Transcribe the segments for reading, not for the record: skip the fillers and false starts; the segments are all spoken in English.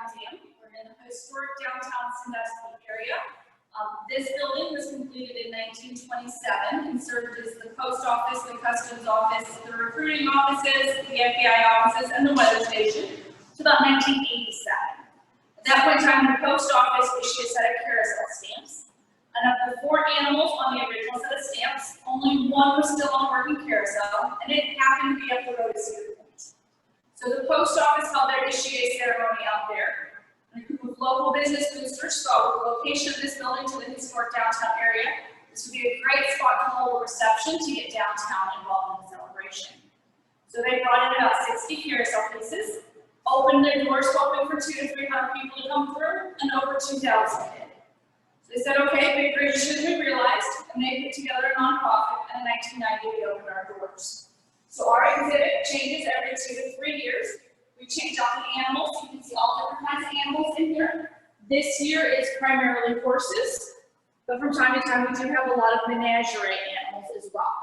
Museum. We're in the historic downtown Sandusky area. This building was completed in 1927 and served as the post office, the customs office, the recruiting offices, the FBI offices, and the weather station to about 1987. At that point in time, the post office issued a set of carousel stamps. And of the 4 animals on the original set of stamps, only one was still on working carousel, and it happened to be up the road at Cedar Point. So the post office held their issue ceremony out there. And a group of local business boosters saw the location of this building to the historic downtown area. This would be a great spot to hold a reception to get downtown involved in the celebration. So they brought in about 60 carousel pieces, opened their doors hoping for 200 to 300 people to come through, and over 2,000 did. So they said, okay, big bridge should be realized, and they put together a nonprofit, and in 1990 we opened our doors. So our exhibit changes every 2 to 3 years. We change out the animals. You can see all different kinds of animals in here. This year is primarily horses, but from time to time we do have a lot of menagerie animals as well.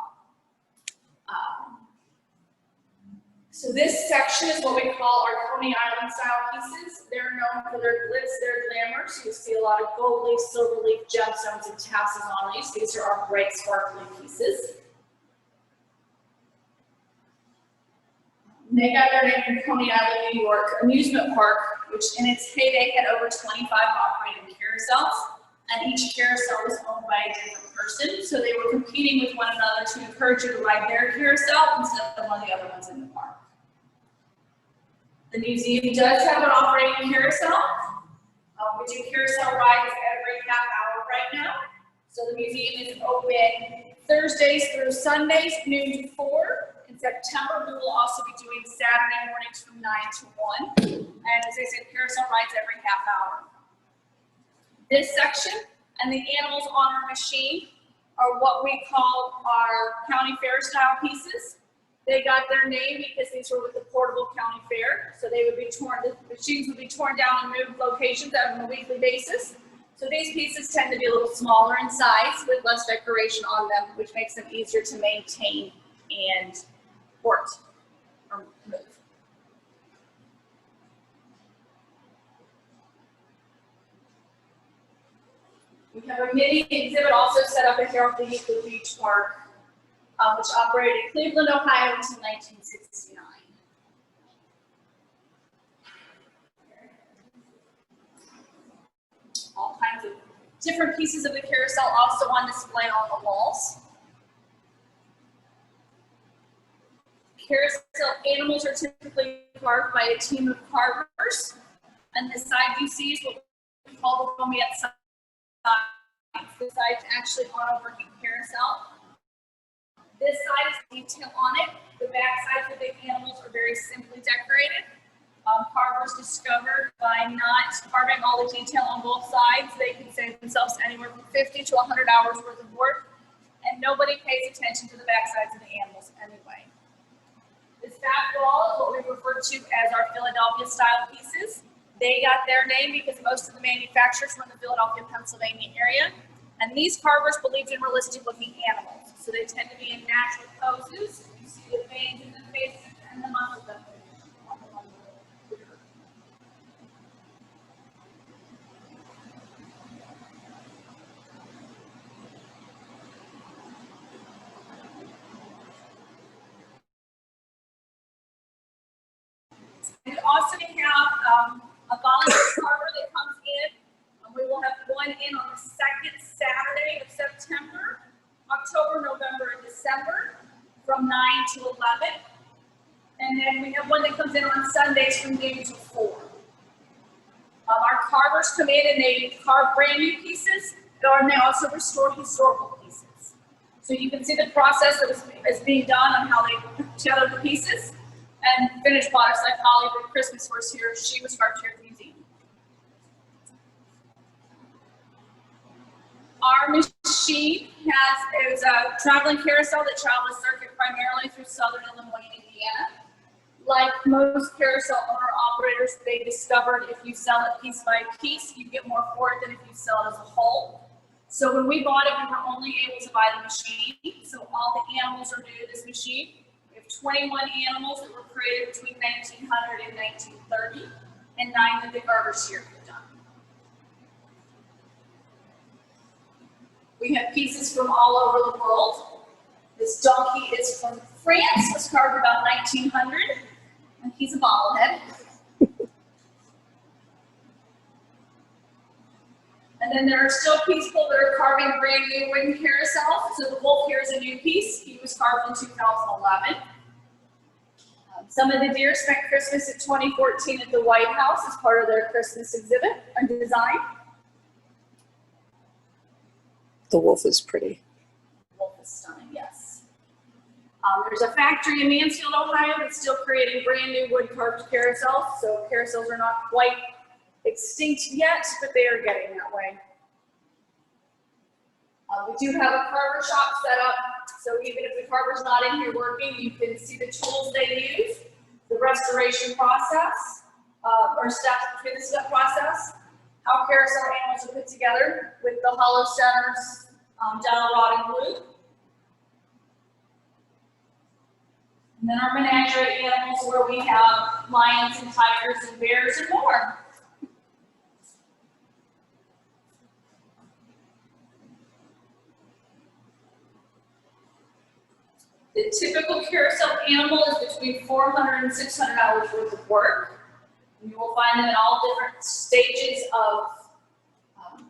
So this section is what we call our Coney Island style pieces. They're known for their glitz, their glamour. So you see a lot of gold leaf, silver leaf, gemstones, and tassels on these. These are our bright, sparkly pieces. They got their name from Coney Island, New York amusement park, which in its heyday had over 25 operating carousels, and each carousel was owned by a different person. So they were competing with one another to encourage you to ride their carousel instead of one of the other ones in the park. The museum does have an operating carousel. We do carousel rides every half hour right now. So the museum is open Thursdays through Sundays, noon to 4. In September, we will also be doing Saturday mornings from 9 to 1. And as I said, carousel rides every half hour. This section and the animals on our machine are what we call our county fair style pieces. They got their name because these were with the portable county fair. So they would be torn, the machines would be torn down and moved locations on a weekly basis. So these pieces tend to be a little smaller in size with less decoration on them, which makes them easier to maintain and port or move. We have a mini exhibit also set up here at the Euclid Beach Park, which operated in Cleveland, Ohio until 1969. All kinds of different pieces of the carousel also on display on the walls. Carousel animals are typically carved by a team of carvers, and the side you see is what we call the Romance side. The side is actually on a working carousel. This side is detail on it. The back side for the animals are very simply decorated. Carvers discovered by not carving all the detail on both sides, they can save themselves anywhere from 50 to 100 hours worth of work, and nobody pays attention to the back sides of the animals anyway. This back wall is what we refer to as our Philadelphia style pieces. They got their name because most of the manufacturers were in the Philadelphia, Pennsylvania area. And these carvers believed in realistic looking animals. So they tend to be in natural poses. You see the veins in the faces and the muscles of them. We also have a volunteer carver that comes in. We will have one in on the second Saturday of September, October, November, and December from 9 to 11. And then we have one that comes in on Sundays from noon to 4. Our carvers come in and they carve brand new pieces, and they also restore historical pieces. So you can see the process that is being done on how they put together the pieces. And finished products like Holly, the Christmas horse here, she was carved here at the museum. Our machine is a traveling carousel that travels circuit primarily through southern Illinois and Indiana. Like most carousel owner-operators, they discovered if you sell it piece by piece, you get more for it than if you sell it as a whole. So when we bought it, we were only able to buy the machine. So all the animals are new to this machine. We have 21 animals that were created between 1900 and 1930. and 9 that the carvers here have done. We have pieces from all over the world. This donkey is from France, was carved about 1900, and he's a bobblehead. And then there are still people that are carving brand new wooden carousels. So the wolf here is a new piece. He was carved in 2011. Some of the deer spent Christmas in 2014 at the White House as part of their Christmas exhibit and design. The wolf is pretty. The wolf is stunning, yes. There's a factory in Mansfield, Ohio that's still creating brand new wood carved carousels. So carousels are not quite extinct yet, but they are getting that way. We do have a carver shop set up, so even if the carver's not in here working, you can see the tools they use, the restoration process, or steps between the step process, how carousel animals are put together with the hollow centers, dowel rod and glue. And then our menagerie animals where we have lions and tigers and bears and more. The typical carousel animal is between 400 and 600 hours worth of work. And you will find them in all different stages of, I'm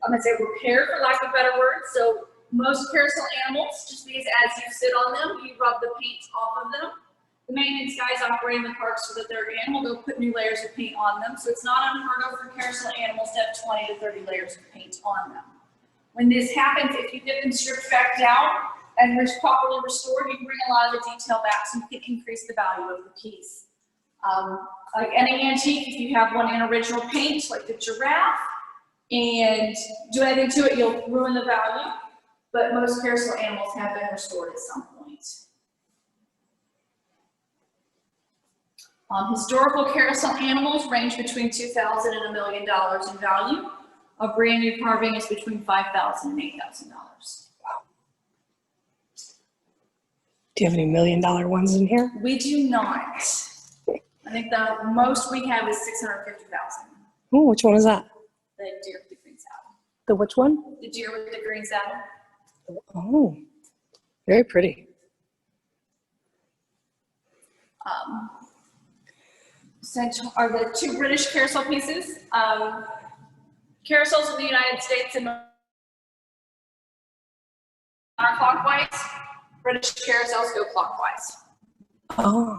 going to say repair for lack of better words. So most carousel animals, just because as you sit on them, you rub the paint off of them. The maintenance guys operating the parks so that they're animal, they'll put new layers of paint on them. So it's not unheard of for carousel animals to have 20 to 30 layers of paint on them. When this happens, if you get them stripped back down, and it's properly restored, you can bring a lot of the detail back so you can increase the value of the piece. Like any antique, if you have one in original paint, like the giraffe, and do anything to it, you'll ruin the value. But most carousel animals have been restored at some point. Historical carousel animals range between $2,000 and $1 million in value. A brand new carving is between $5,000 and $8,000. Do you have any $1 million ones in here? We do not. I think the most we have is $650,000. Oh, which one is that? The deer with the green saddle. The which one? The deer with the green saddle. Oh, very pretty. Are the 2 British carousel pieces. Carousels in the United States and counterclockwise. British carousels go clockwise. Oh.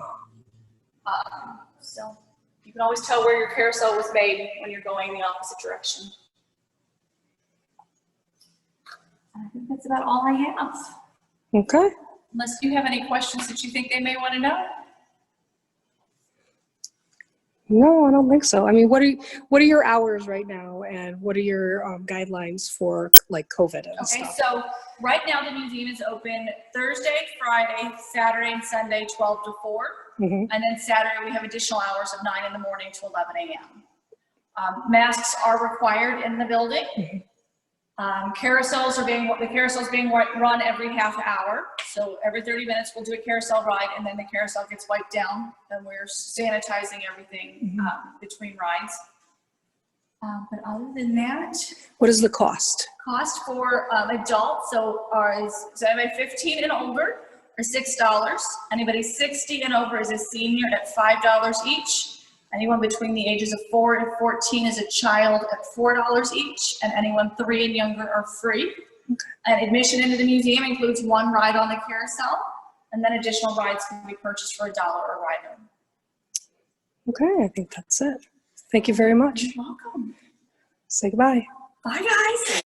So you can always tell where your carousel was made when you're going the opposite direction. I think that's about all I have. Okay. Unless you have any questions that you think they may want to know. No, I don't think so. I mean, what are your hours right now, and what are your guidelines for like COVID and stuff? Okay, so right now the museum is open Thursday, Friday, Saturday, and Sunday, 12 to 4. And then Saturday we have additional hours of 9 in the morning to 11 a.m. Masks are required in the building. The carousels being run every half hour. So every 30 minutes we'll do a carousel ride, and then the carousel gets wiped down, and we're sanitizing everything between rides. But other than that, what is the cost? Cost for adults, so anybody 15 and older are $6. Anybody 60 and over is a senior at $5 each. Anyone between the ages of 4 and 14 is a child at $4 each, and anyone 3 and younger are free. And admission into the museum includes 1 ride on the carousel, and then additional rides can be purchased for $1 a rider. Okay, I think that's it. Thank you very much. You're welcome. Say goodbye. Bye, guys.